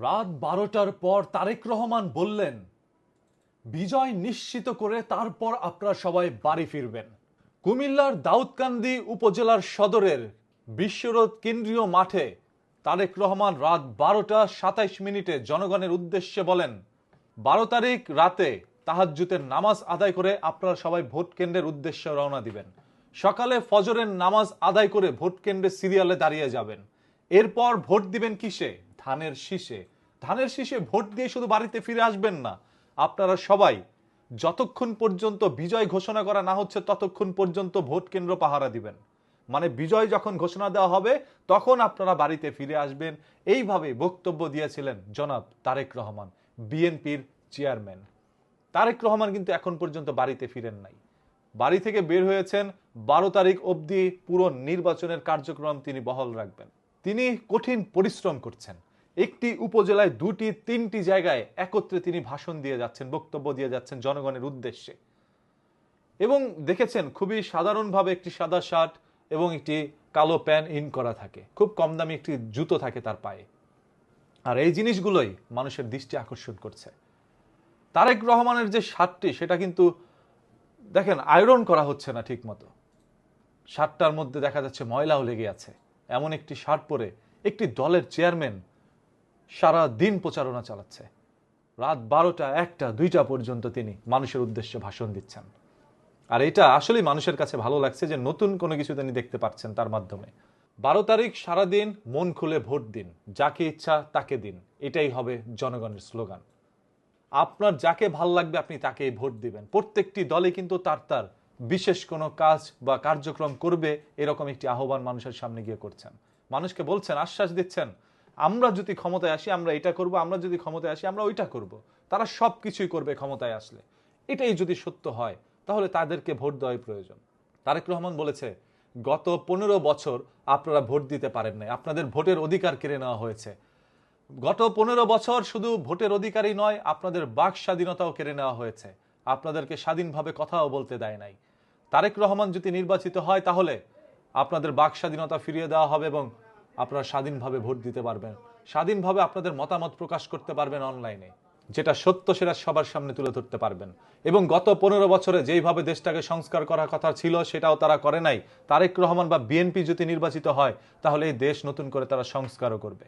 রাত ১২টার পর তারেক রহমান বললেন, বিজয় নিশ্চিত করে তারপর আপনারা সবাই বাড়ি ফিরবেন। কুমিল্লার দাউদকান্দি উপজেলার সদরের বিশ্বরোড কেন্দ্রীয় মাঠে তারেক রহমান রাত ১২টা ২৭ জনগণের উদ্দেশ্যে বলেন, ১২ তারিখ রাতে তাহাজ্জুদের নামাজ আদায় করে আপনারা সবাই ভোট কেন্দ্রের উদ্দেশ্যে রওনা দিবেন। সকালে ফজরের নামাজ আদায় করে ভোট কেন্দ্রের সিরিয়ালে দাঁড়িয়ে যাবেন। এরপর ভোট দিবেন কিসে? ধানের শীষে। ধানের শীষে ভোট দিয়ে শুধু বাড়িতে ফিরে আসবেন না, আপনারা সবাই যতক্ষণ পর্যন্ত বিজয় ঘোষণা করা না হচ্ছে ততক্ষণ পর্যন্ত ভোট কেন্দ্র পাহারা দিবেন। মানে বিজয় যখন ঘোষণা দেওয়া হবে তখন আপনারা বাড়িতে ফিরে আসবেন। এইভাবে বক্তব্য দিয়েছিলেন জনাব তারেক রহমান, বিএনপির চেয়ারম্যান। তারেক রহমান কিন্তু এখন পর্যন্ত বাড়িতে ফিরেন নাই। বাড়ি থেকে বের হয়েছেন ১২ তারিখ অবধি পুরো নির্বাচনের কার্যক্রম তিনি বহাল রাখবেন। তিনি কঠিন পরিশ্রম করছেন। একটি উপজেলায় ২টি ৩টি জায়গায় একত্রে তিনি ভাষণ দিয়ে যাচ্ছেন, বক্তব্য দিয়ে যাচ্ছেন জনগণের উদ্দেশ্যে। এবং দেখেছেন খুবই সাধারণভাবে একটি সাদা শার্ট এবং একটি কালো প্যান্ট ইন করা থাকে, খুব কম দামি একটি জুতো থাকে তার পায়ে। আর এই জিনিসগুলোই মানুষের দৃষ্টি আকর্ষণ করছে। তারেক রহমানের যে শার্টটি সেটা কিন্তু দেখেন আয়রন করা হচ্ছে না ঠিক মতো। শার্টটার মধ্যে দেখা যাচ্ছে ময়লাও লেগে আছে। এমন একটি শার্ট পরে একটি দলের চেয়ারম্যান সারা দিন প্রচারণা চালাচ্ছে। রাত ১২টা ১টা ২টা পর্যন্ত তিনি মানুষের উদ্দেশ্যে ভাষণ দিচ্ছেন। আর এটা আসলেই মানুষের কাছে ভালো লাগছে যে নতুন কোনো কিছু তিনি দেখতে পাচ্ছেন তার মাধ্যমে। ১২ তারিখ সারাদিন মন খুলে ভোট দিন, যাকে ইচ্ছা তাকে দিন, এটাই হবে জনগণের স্লোগান। আপনার যাকে ভাল লাগবে আপনি তাকেই ভোট দিবেন। প্রত্যেকটি দলে কিন্তু তার বিশেষ কোনো কাজ বা কার্যক্রম করবে এরকম একটি আহ্বান মানুষের সামনে গিয়ে করছেন। মানুষকে বলছেন, আশ্বাস দিচ্ছেন, আমরা যদি ক্ষমতায় আসি আমরা এটা করব, আমরা যদি ক্ষমতায় আসি আমরা ওইটা করব। তারা সব কিছুই করবে ক্ষমতায় আসলে। এটাই যদি সত্য হয় তাহলে তাদেরকে ভোট দেওয়াই প্রয়োজন। তারেক রহমান বলেছে, গত ১৫ বছর আপনারা ভোট দিতে পারেন নাই, আপনাদের ভোটের অধিকার কেড়ে নেওয়া হয়েছে। গত ১৫ বছর শুধু ভোটের অধিকারই নয়, আপনাদের বাক স্বাধীনতাও কেড়ে নেওয়া হয়েছে। আপনাদেরকে স্বাধীনভাবে কথাও বলতে দেয় নাই। তারেক রহমান যদি নির্বাচিত হয় তাহলে আপনাদের বাক স্বাধীনতা ফিরিয়ে দেওয়া হবে এবং আপনারা স্বাধীনভাবে ভোট দিতে পারবেন, স্বাধীনভাবে আপনাদের মতামত প্রকাশ করতে পারবেন অনলাইনে, যেটা সত্য সেটা সবার সামনে তুলে ধরতে পারবেন। এবং গত ১৫ বছরে যেইভাবে দেশটাকে সংস্কার করার কথা ছিল সেটাও তারা করে নাই। তারেক রহমান বা বিএনপি যদি নির্বাচিত হয় তাহলে এই দেশ নতুন করে তারা সংস্কারও করবে।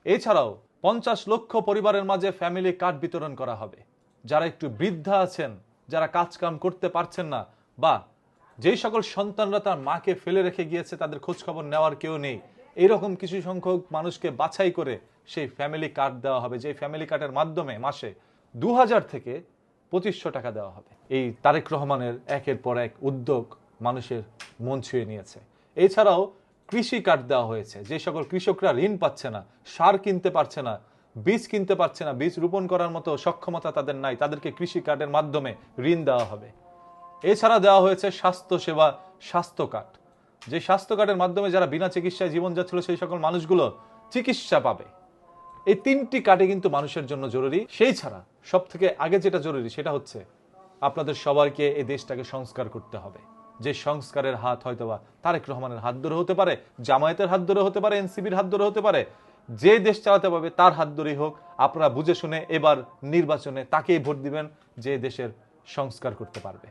এছাড়াও ৫০ লক্ষ পরিবারের মাঝে ফ্যামিলি কার্ড বিতরণ করা হবে। যারা একটু বৃদ্ধা আছেন, যারা কাজকাম করতে পারছেন না, বা যেই সকল সন্তানরা তার মাকে ফেলে রেখে গিয়েছে, তাদের খোঁজ খবর নেওয়ার কেউ নেই, এইরকম কিছু সংখ্যক মানুষকে বাছাই করে সেই ফ্যামিলি কার্ড দেওয়া হবে, যে ফ্যামিলি কার্ডের মাধ্যমে মাসে ২০০০ থেকে ২৫০০ টাকা দেওয়া হবে। এই তারেক রহমানের একের পর এক উদ্যোগ মানুষের মন ছুঁয়ে নিয়েছে। এছাড়াও কৃষি কার্ড দেওয়া হয়েছে। যে সকল কৃষকরা ঋণ পাচ্ছে না, সার কিনতে পারছে না, বীজ কিনতে পারছে না, বীজ রোপণ করার মতো সক্ষমতা তাদের নাই, তাদেরকে কৃষি কার্ডের মাধ্যমে ঋণ দেওয়া হবে। এছাড়া দেওয়া হয়েছে স্বাস্থ্য সেবা স্বাস্থ্য কার্ড, যে স্বাস্থ্য কার্ডের মাধ্যমে যারা বিনা চিকিৎসায় জীবন যাচ্ছিল সেই সকল মানুষগুলো চিকিৎসা পাবে। এই 3টি কার্ডই কিন্তু মানুষের জন্য জরুরি। সেই ছাড়া সব থেকে আগে যেটা জরুরি সেটা হচ্ছে আপনাদের সবাইকে এই দেশটাকে সংস্কার করতে হবে। যে সংস্কারের হাত হয়তোবা তারেক রহমানের হাত ধরে হতে পারে, জামায়াতের হাত ধরে হতে পারে, এনসিবির হাত ধরে হতে পারে, যে দেশ চালাতে পারবে তার হাত ধরেই হোক। আপনারা বুঝে শুনে এবার নির্বাচনে তাকেই ভোট দিবেন যে দেশের সংস্কার করতে পারবে।